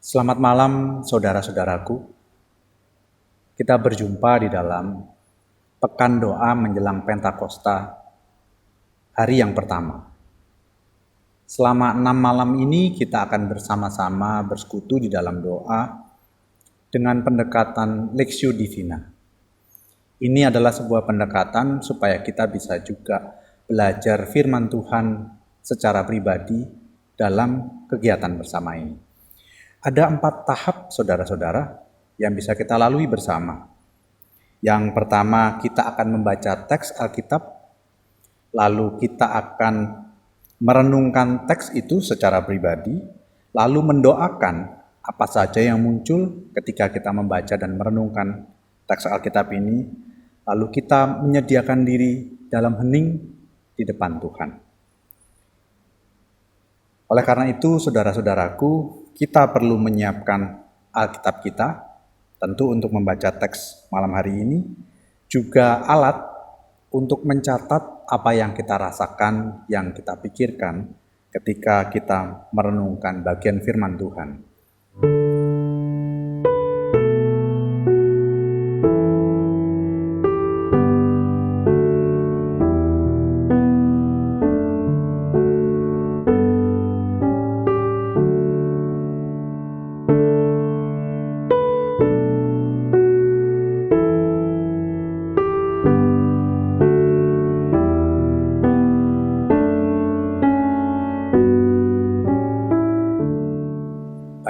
Selamat malam saudara-saudaraku. Kita berjumpa di dalam Pekan Doa menjelang Pentakosta, hari yang pertama. Selama 6 malam ini kita akan bersama-sama bersekutu di dalam doa dengan pendekatan Lectio Divina. Ini adalah sebuah pendekatan supaya kita bisa juga belajar firman Tuhan secara pribadi dalam kegiatan bersama ini. Ada 4 tahap saudara-saudara yang bisa kita lalui bersama. Yang pertama, kita akan membaca teks Alkitab, lalu kita akan merenungkan teks itu secara pribadi, lalu mendoakan apa saja yang muncul ketika kita membaca dan merenungkan teks Alkitab ini, lalu kita menyediakan diri dalam hening di depan Tuhan. Oleh karena itu, saudara-saudaraku, kita perlu menyiapkan Alkitab kita, tentu untuk membaca teks malam hari ini, juga alat untuk mencatat apa yang kita rasakan, yang kita pikirkan ketika kita merenungkan bagian firman Tuhan.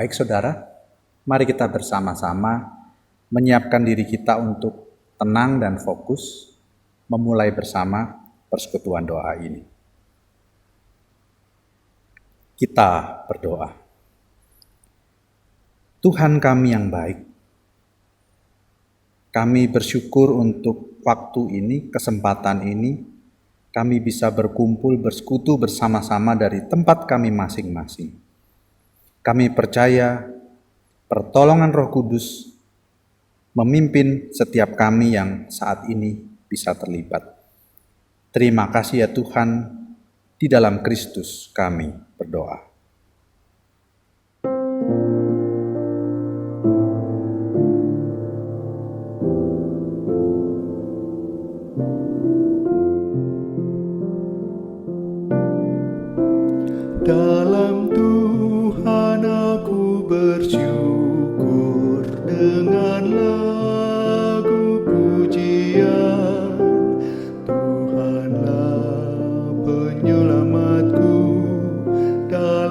Baik saudara, mari kita bersama-sama menyiapkan diri kita untuk tenang dan fokus, memulai bersama persekutuan doa ini. Kita berdoa. Tuhan kami yang baik, kami bersyukur untuk waktu ini, kesempatan ini, kami bisa berkumpul, bersekutu bersama-sama dari tempat kami masing-masing. Kami percaya pertolongan Roh Kudus memimpin setiap kami yang saat ini bisa terlibat. Terima kasih ya Tuhan, di dalam Kristus kami berdoa. Dalam Tuhan aku bersyukur dengan lagu pujian. Tuhanlah penyelamatku dalam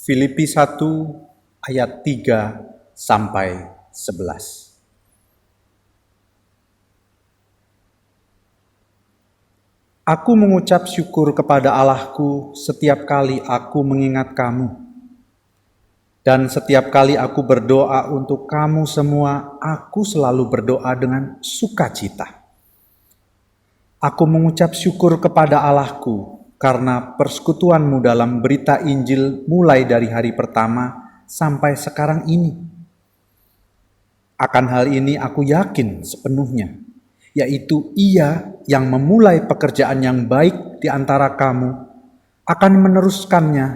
Filipi 1 ayat 3 sampai 11. Aku mengucap syukur kepada Allahku setiap kali aku mengingat kamu. Dan setiap kali aku berdoa untuk kamu semua, aku selalu berdoa dengan sukacita. Aku mengucap syukur kepada Allahku karena persekutuanmu dalam berita Injil mulai dari hari pertama sampai sekarang ini. Akan hal ini aku yakin sepenuhnya, yaitu Ia yang memulai pekerjaan yang baik di antara kamu akan meneruskannya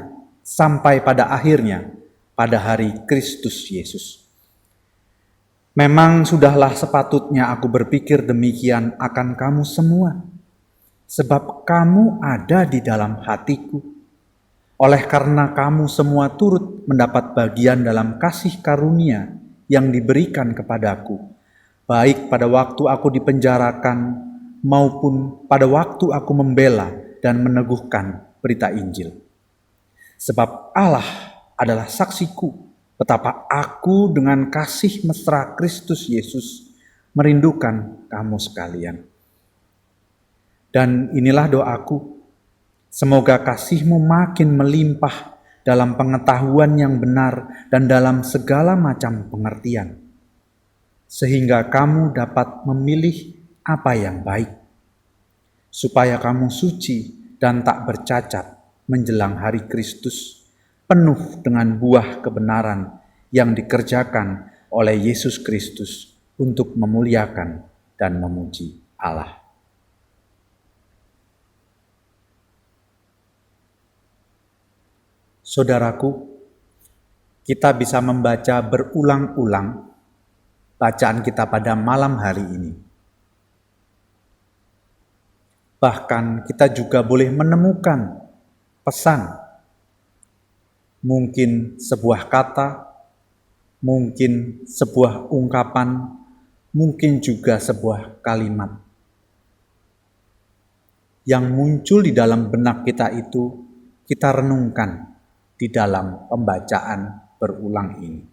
sampai pada akhirnya pada hari Kristus Yesus. Memang sudahlah sepatutnya aku berpikir demikian akan kamu semua, sebab kamu ada di dalam hatiku. Oleh karena kamu semua turut mendapat bagian dalam kasih karunia yang diberikan kepadaku, baik pada waktu aku dipenjarakan maupun pada waktu aku membela dan meneguhkan berita Injil. Sebab Allah adalah saksiku betapa aku dengan kasih mesra Kristus Yesus merindukan kamu sekalian. Dan inilah doaku, semoga kasihmu makin melimpah dalam pengetahuan yang benar dan dalam segala macam pengertian, sehingga kamu dapat memilih apa yang baik, supaya kamu suci dan tak bercacat menjelang hari Kristus, penuh dengan buah kebenaran yang dikerjakan oleh Yesus Kristus untuk memuliakan dan memuji Allah. Saudaraku, kita bisa membaca berulang-ulang bacaan kita pada malam hari ini. Bahkan kita juga boleh menemukan pesan, mungkin sebuah kata, mungkin sebuah ungkapan, mungkin juga sebuah kalimat yang muncul di dalam benak kita itu, kita renungkan di dalam pembacaan berulang ini.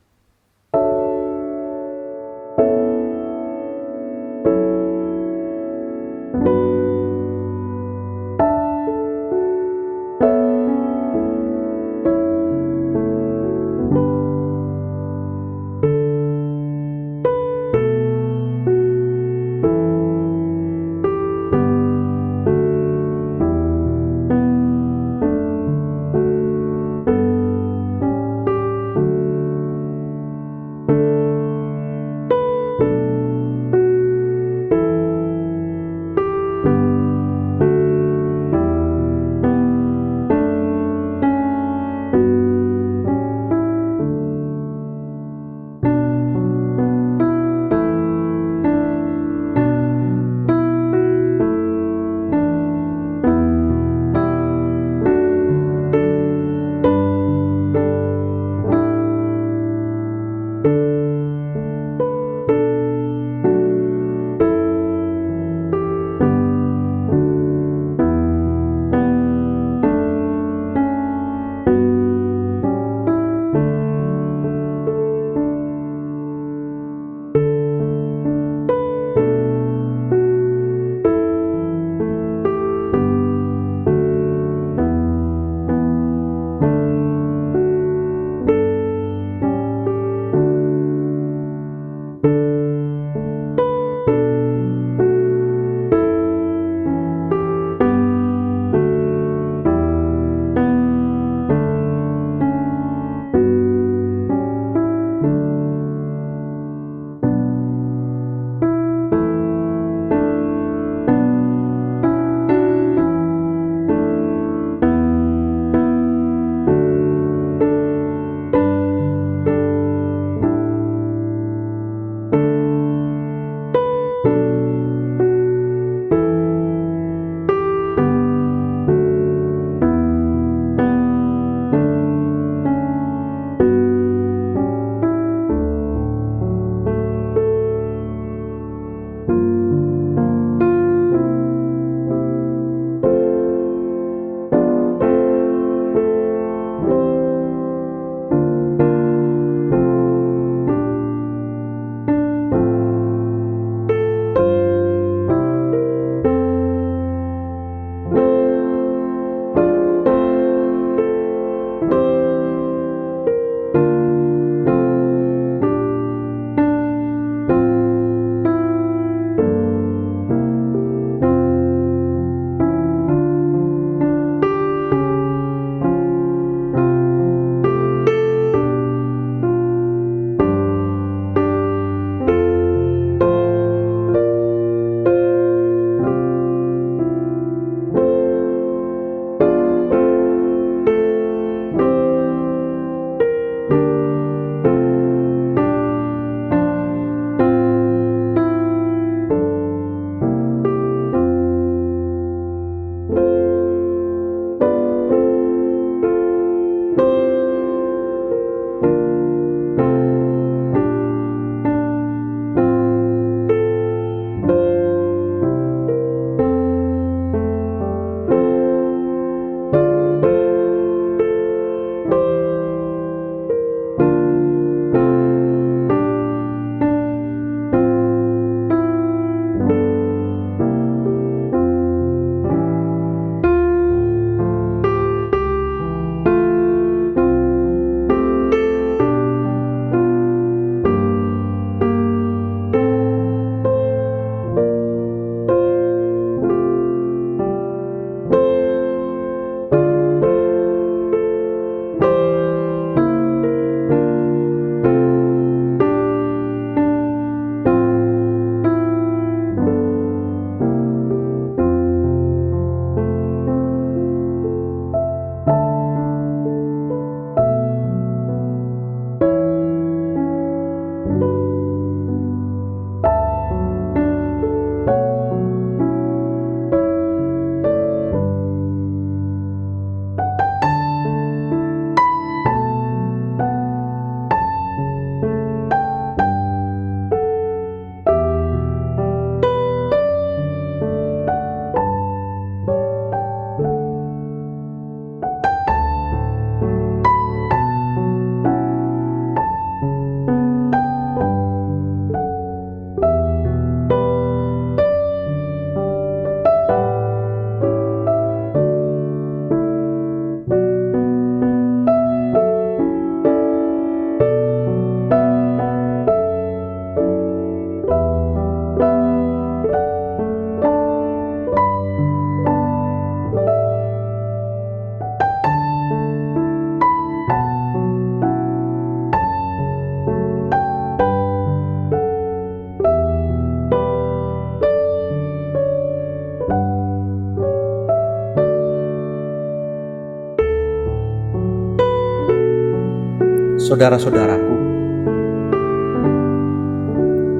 Saudara-saudaraku,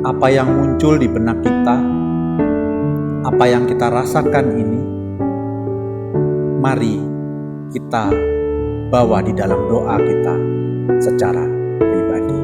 apa yang muncul di benak kita, apa yang kita rasakan ini, mari kita bawa di dalam doa kita secara pribadi.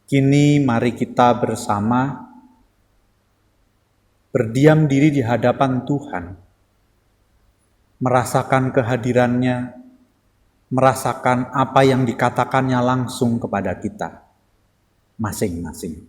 Kini mari kita bersama berdiam diri di hadapan Tuhan, merasakan kehadirannya, merasakan apa yang dikatakannya langsung kepada kita masing-masing.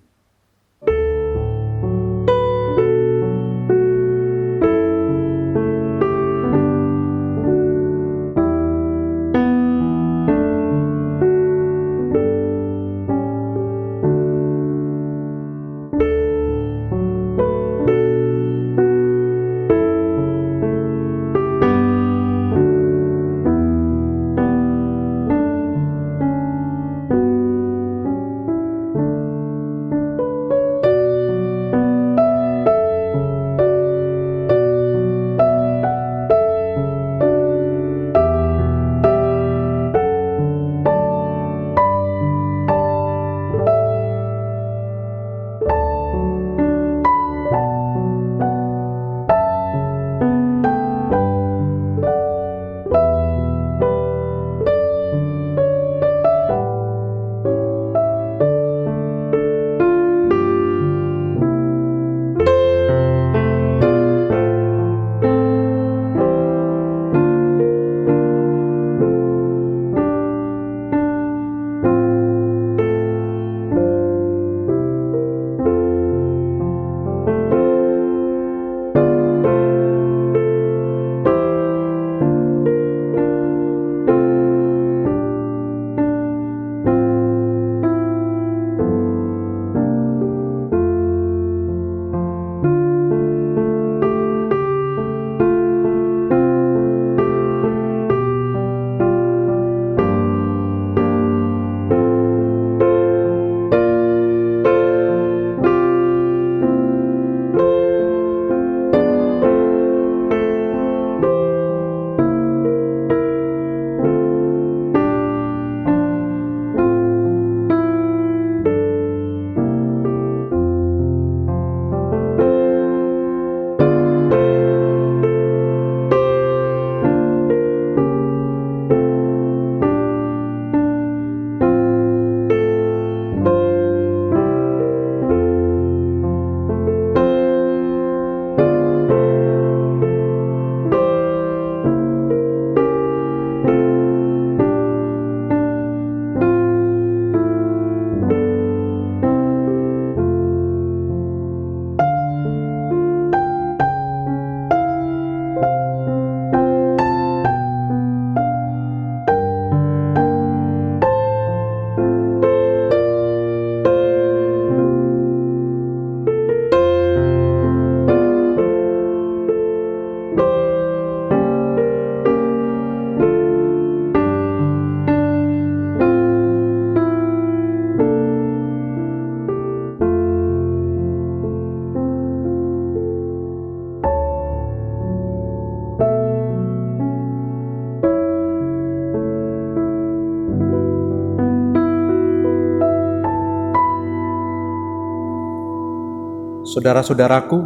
Saudara-saudaraku,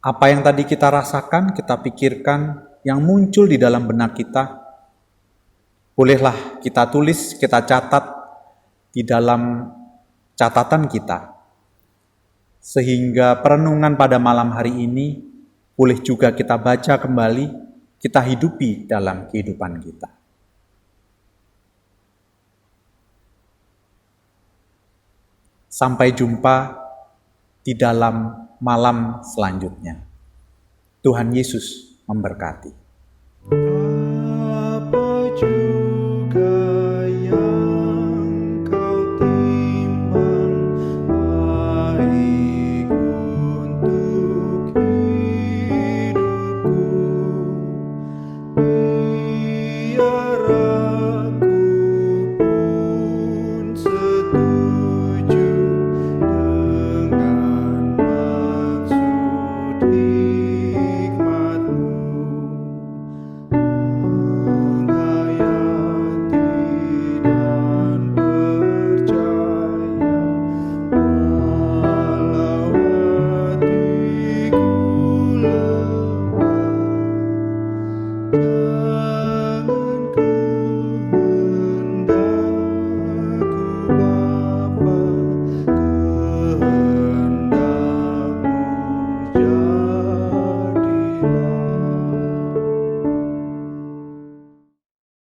apa yang tadi kita rasakan, kita pikirkan, yang muncul di dalam benak kita, bolehlah kita tulis, kita catat di dalam catatan kita. Sehingga perenungan pada malam hari ini boleh juga kita baca kembali, kita hidupi dalam kehidupan kita. Sampai jumpa di dalam malam selanjutnya. Tuhan Yesus memberkati.